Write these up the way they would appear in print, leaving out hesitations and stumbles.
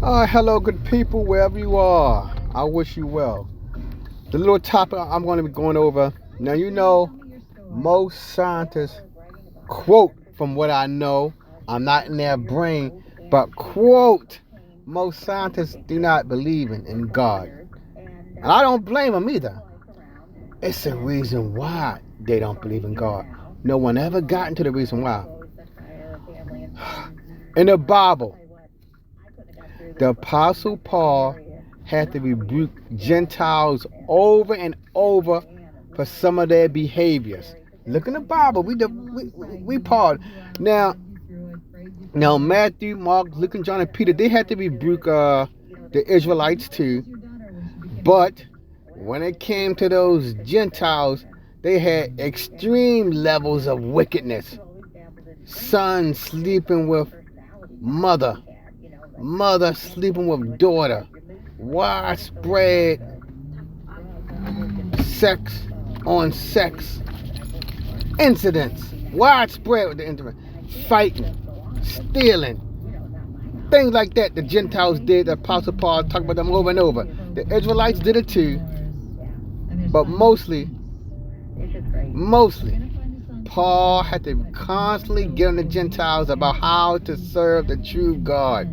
Hello, good people, wherever you are. I wish you well. The little topic I'm going to be going over. Now, most scientists quote from what I know. I'm not in their brain, but quote, most scientists do not believe in God. And I don't blame them either. It's a reason why they don't believe in God. No one ever got into the reason why. In the Bible, the Apostle Paul had to rebuke Gentiles over and over for some of their behaviors. Look in the Bible. We Paul. Now Matthew, Mark, Luke, and John, and Peter, they had to rebuke the Israelites too. But when it came to those Gentiles, they had extreme levels of wickedness. Son sleeping with mother sleeping with daughter, widespread sex on sex incidents, widespread with the internet, fighting, stealing, things like that. The Gentiles did. The Apostle Paul talked about them over and over. The Israelites did it too, but mostly Paul had to constantly get on the Gentiles about how to serve the true God.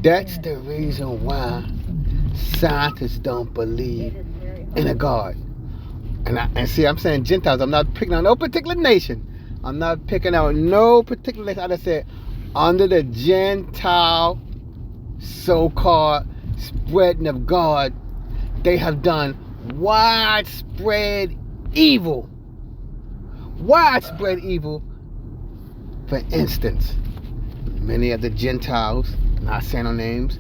That's the reason why scientists don't believe in a God. And see, I'm saying Gentiles. I'm not picking on no particular nation. I'm not picking out no particular nation. I just said under the Gentile so-called spreading of God, they have done widespread evil. Widespread evil. For instance, many of the Gentiles, not saying no names,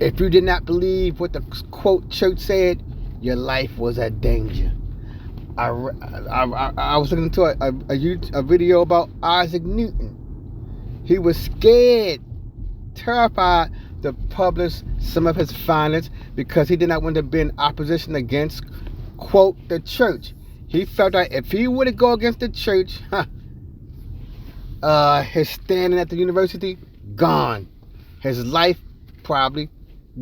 if you did not believe what the quote church said, your life was a danger. I was looking to a video about Isaac Newton. He was scared, terrified to publish some of his findings because he did not want to be in opposition against, quote, the church. He felt that if he were to go against the church, his standing at the university, gone. His life, probably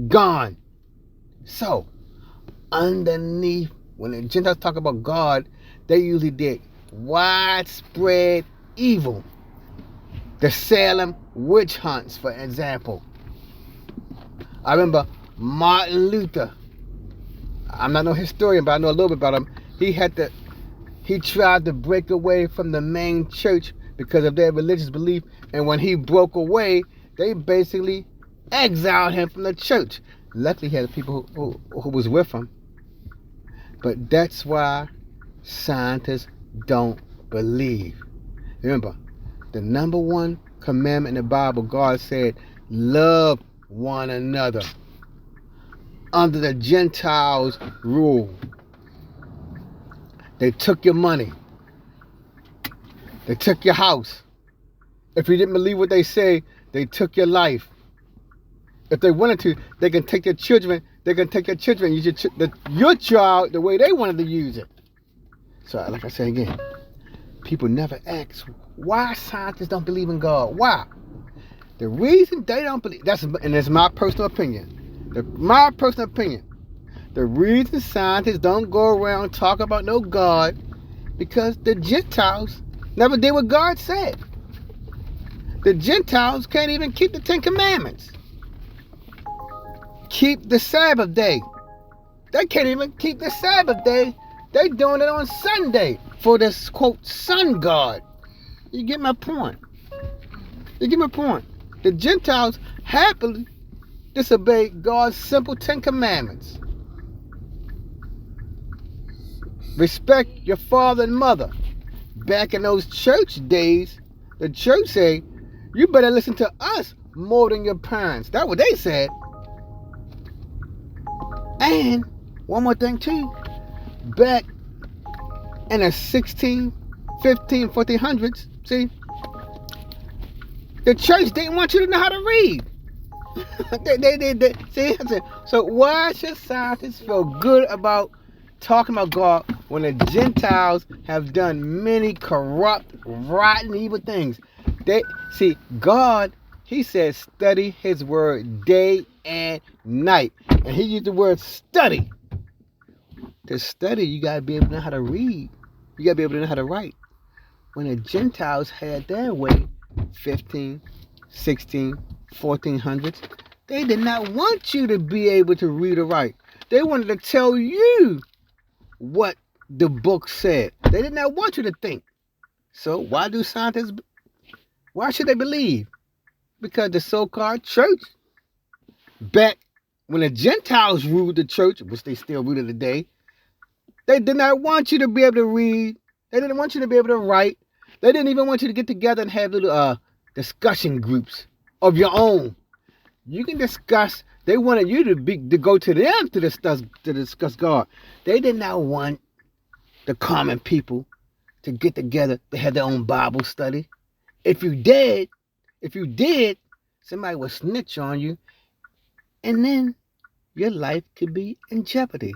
gone. So, underneath, when the Gentiles talk about God, they usually did widespread evil. The Salem witch hunts, for example. I remember Martin Luther. I'm not no historian, but I know a little bit about him. He tried to break away from the main church because of their religious belief, and when he broke away, they basically exiled him from the church. Luckily, he had people who was with him. But that's why scientists don't believe. Remember, the number one commandment in the Bible, God said, love one another. Under the Gentiles' rule, they took your money. They took your house. If you didn't believe what they say, they took your life. If they wanted to, they can take your children. They can take your children, use your child the way they wanted to use it. So, like I say again, people never ask why scientists don't believe in God. Why? The reason they don't believe, and it's my personal opinion. The reason scientists don't go around talking about no God, because the Gentiles never did what God said. The Gentiles can't even keep the 10 Commandments. Keep the Sabbath day. They can't even keep the Sabbath day. They doing it on Sunday for this, quote, sun god. You get my point? The Gentiles happily disobey God's simple 10 Commandments. Respect your father and mother. Back in those church days, the church said, you better listen to us more than your parents. That's what they said. And one more thing too. Back in the 16, 15, 1400s, see, the church didn't want you to know how to read. they see. So why should scientists feel good about talking about God when the Gentiles have done many corrupt, rotten, evil things? God He said study his word day and night. And he used the word study. To study, you got to be able to know how to read. You got to be able to know how to write. When the Gentiles had their way, 15, 16, 1400s, they did not want you to be able to read or write. They wanted to tell you what the book said. They did not want you to think. So why should they believe? Because the so-called church, back when the Gentiles ruled the church, which they still rule today, they did not want you to be able to read. They didn't want you to be able to write. They didn't even want you to get together and have little discussion groups of your own. You can discuss. They wanted you to go to them to discuss God. They did not want the common people to get together to have their own Bible study. If you did, somebody would snitch on you, and then your life could be in jeopardy.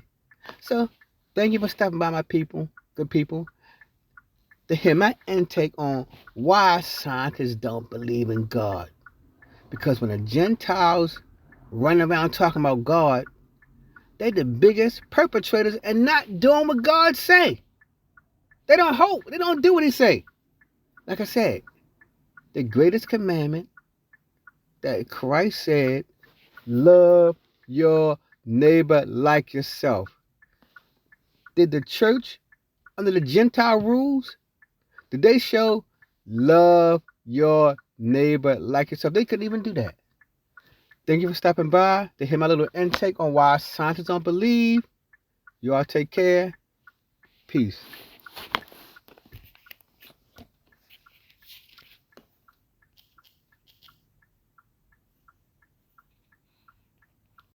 So, thank you for stopping by, my people, good people, to hear my intake on why scientists don't believe in God. Because when the Gentiles run around talking about God, they're the biggest perpetrators and not doing what God say. They don't hope. They don't do what he say. Like I said, the greatest commandment that Christ said, love your neighbor like yourself. Did the church, under the Gentile rules, did they show love your neighbor like yourself? They couldn't even do that. Thank you for stopping by to hear my little intake on why scientists don't believe. You all take care. Peace.